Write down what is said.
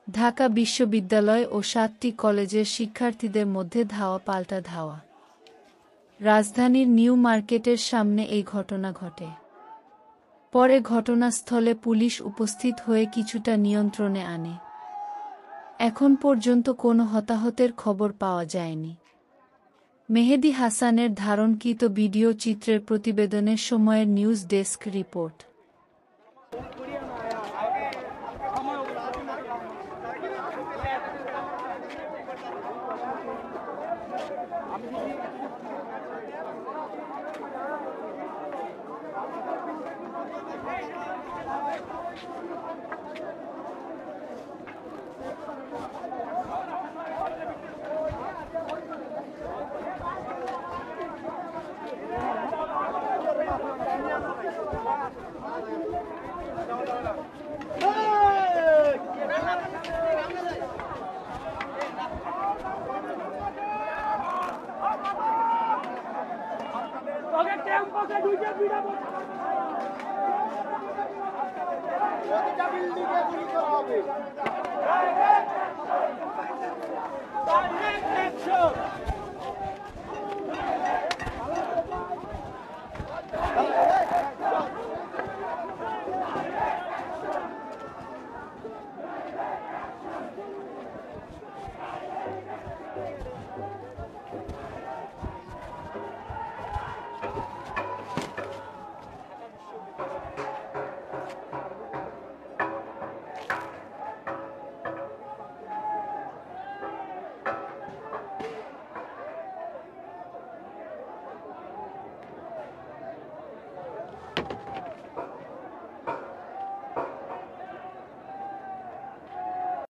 ঢাকা বিশ্ববিদ্যালয় ও ৭টি কলেজের শিক্ষার্থীদের মধ্যে ধাওয়া পাল্টা ধাওয়া। রাজধানীর নিউ মার্কেটের সামনে এই ঘটনা ঘটে। পরে ঘটনাস্থলে পুলিশ উপস্থিত হয়ে কিছুটা নিয়ন্ত্রণে আনে। এখন পর্যন্ত কোনো হতাহতের খবর পাওয়া যায়নি। মেহেদী হাসানের ধারণকৃত ভিডিও চিত্রের প্রতিবেদনের সময়ের news desk report. Direct action!